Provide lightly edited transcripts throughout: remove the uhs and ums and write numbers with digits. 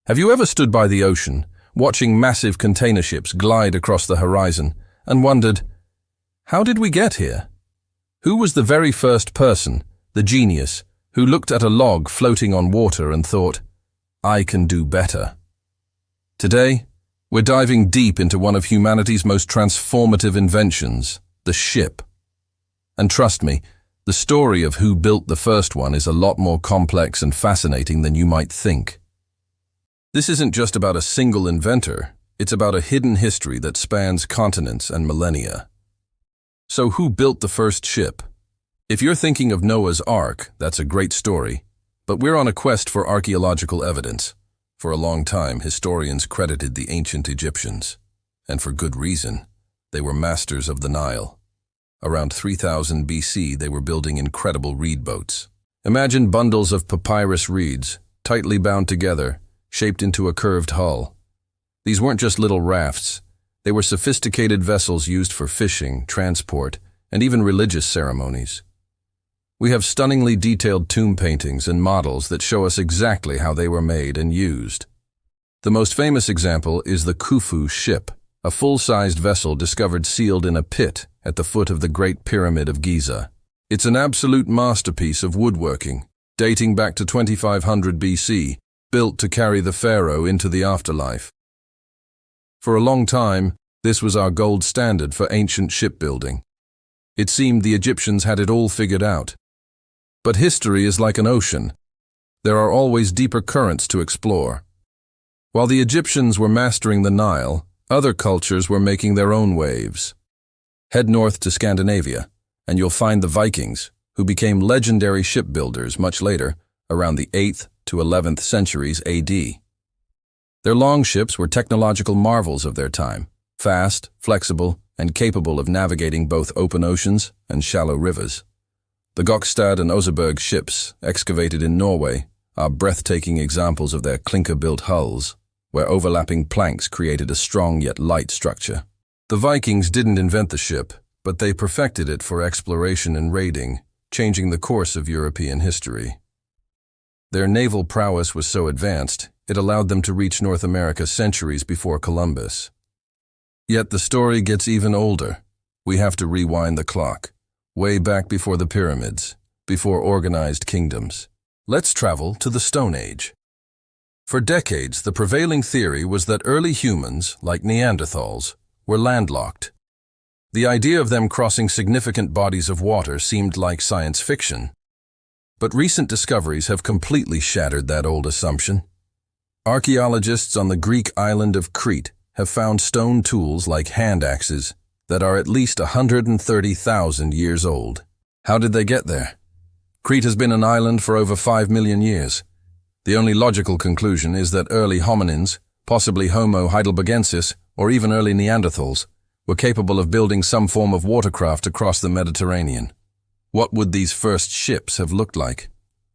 Have you ever stood by the ocean, watching massive container ships glide across the horizon, and wondered, how did we get here? Who was the very first person, the genius, who looked at a log floating on water and thought, I can do better? Today, we're diving deep into one of humanity's most transformative inventions, the ship. And trust me, the story of who built the first one is a lot more complex and fascinating than you might think. This isn't just about a single inventor, it's about a hidden history that spans continents and millennia. So who built the first ship? If you're thinking of Noah's Ark, that's a great story, but we're on a quest for archaeological evidence. For a long time, historians credited the ancient Egyptians, and for good reason. They were masters of the Nile. Around 3000 BC, they were building incredible reed boats. Imagine bundles of papyrus reeds, tightly bound together, shaped into a curved hull. These weren't just little rafts. They were sophisticated vessels used for fishing, transport, and even religious ceremonies. We have stunningly detailed tomb paintings and models that show us exactly how they were made and used. The most famous example is the Khufu ship, a full-sized vessel discovered sealed in a pit at the foot of the Great Pyramid of Giza. It's an absolute masterpiece of woodworking, dating back to 2500 BC, built to carry the pharaoh into the afterlife. For a long time, this was our gold standard for ancient shipbuilding. It seemed the Egyptians had it all figured out. But history is like an ocean. There are always deeper currents to explore. While the Egyptians were mastering the Nile, other cultures were making their own waves. Head north to Scandinavia, and you'll find the Vikings, who became legendary shipbuilders much later, around the 8th to 11th centuries AD. Their longships were technological marvels of their time, fast, flexible, and capable of navigating both open oceans and shallow rivers. The Gokstad and Oseberg ships, excavated in Norway, are breathtaking examples of their clinker-built hulls, where overlapping planks created a strong yet light structure. The Vikings didn't invent the ship, but they perfected it for exploration and raiding, changing the course of European history. Their naval prowess was so advanced, it allowed them to reach North America centuries before Columbus. Yet the story gets even older. We have to rewind the clock, way back before the pyramids, before organized kingdoms. Let's travel to the Stone Age. For decades, the prevailing theory was that early humans, like Neanderthals, were landlocked. The idea of them crossing significant bodies of water seemed like science fiction. But recent discoveries have completely shattered that old assumption. Archaeologists on the Greek island of Crete have found stone tools like hand axes that are at least 130,000 years old. How did they get there? Crete has been an island for over 5 million years. The only logical conclusion is that early hominins, possibly Homo heidelbergensis or even early Neanderthals, were capable of building some form of watercraft across the Mediterranean. What would these first ships have looked like?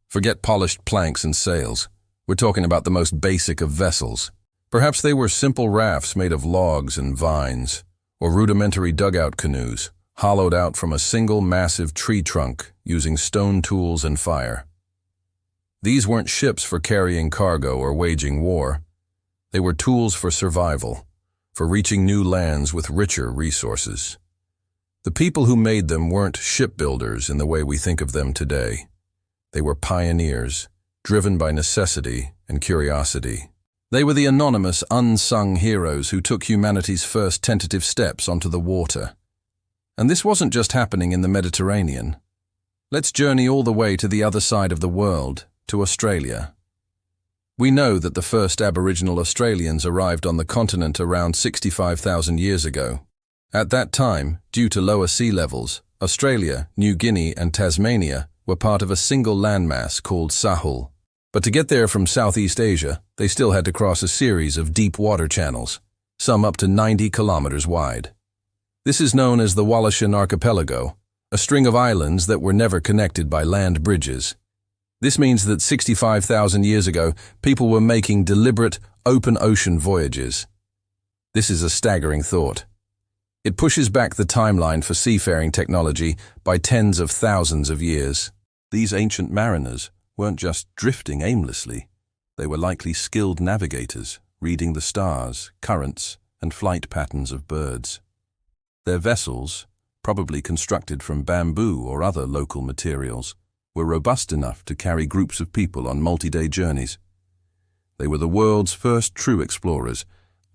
Forget polished planks and sails. We're talking about the most basic of vessels. Perhaps they were simple rafts made of logs and vines, or rudimentary dugout canoes, hollowed out from a single massive tree trunk using stone tools and fire. These weren't ships for carrying cargo or waging war. They were tools for survival, for reaching new lands with richer resources. The people who made them weren't shipbuilders in the way we think of them today. They were pioneers, driven by necessity and curiosity. They were the anonymous, unsung heroes who took humanity's first tentative steps onto the water. And this wasn't just happening in the Mediterranean. Let's journey all the way to the other side of the world, to Australia. We know that the first Aboriginal Australians arrived on the continent around 65,000 years ago. At that time, due to lower sea levels, Australia, New Guinea, and Tasmania were part of a single landmass called Sahul. But to get there from Southeast Asia, they still had to cross a series of deep water channels, some up to 90 kilometers wide. This is known as the Wallachan Archipelago, a string of islands that were never connected by land bridges. This means that 65,000 years ago, people were making deliberate, open ocean voyages. This is a staggering thought. It pushes back the timeline for seafaring technology by tens of thousands of years. These ancient mariners weren't just drifting aimlessly. They were likely skilled navigators, reading the stars, currents, and flight patterns of birds. Their vessels, probably constructed from bamboo or other local materials, were robust enough to carry groups of people on multi-day journeys. They were the world's first true explorers,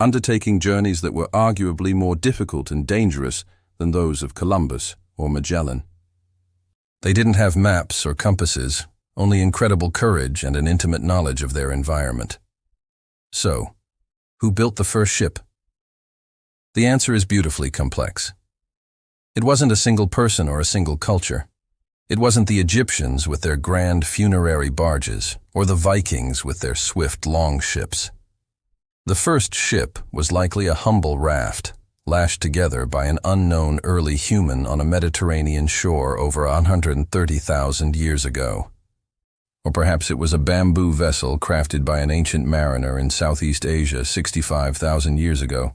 undertaking journeys that were arguably more difficult and dangerous than those of Columbus or Magellan. They didn't have maps or compasses, only incredible courage and an intimate knowledge of their environment. So, who built the first ship? The answer is beautifully complex. It wasn't a single person or a single culture. It wasn't the Egyptians with their grand funerary barges, or the Vikings with their swift longships. The first ship was likely a humble raft, lashed together by an unknown early human on a Mediterranean shore over 130,000 years ago. Or perhaps it was a bamboo vessel crafted by an ancient mariner in Southeast Asia 65,000 years ago,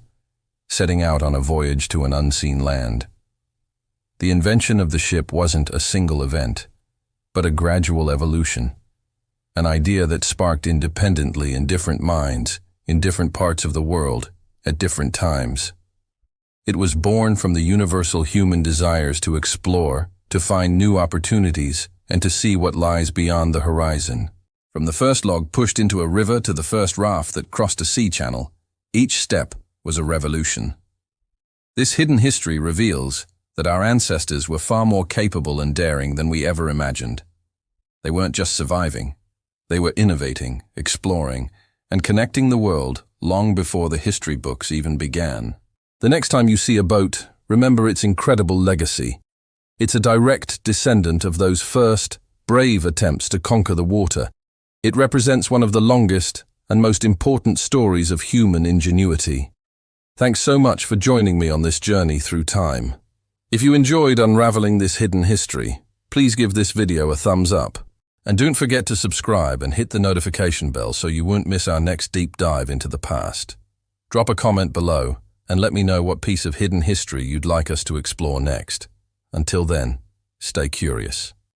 setting out on a voyage to an unseen land. The invention of the ship wasn't a single event, but a gradual evolution, an idea that sparked independently in different minds, in different parts of the world, at different times. It was born from the universal human desires to explore, to find new opportunities, and to see what lies beyond the horizon. From the first log pushed into a river to the first raft that crossed a sea channel, each step was a revolution. This hidden history reveals that our ancestors were far more capable and daring than we ever imagined. They weren't just surviving. They were innovating, exploring, and connecting the world long before the history books even began. The next time you see a boat, remember its incredible legacy. It's a direct descendant of those first, brave attempts to conquer the water. It represents one of the longest and most important stories of human ingenuity. Thanks so much for joining me on this journey through time. If you enjoyed unraveling this hidden history, please give this video a thumbs up. And don't forget to subscribe and hit the notification bell so you won't miss our next deep dive into the past. Drop a comment below and let me know what piece of hidden history you'd like us to explore next. Until then, stay curious.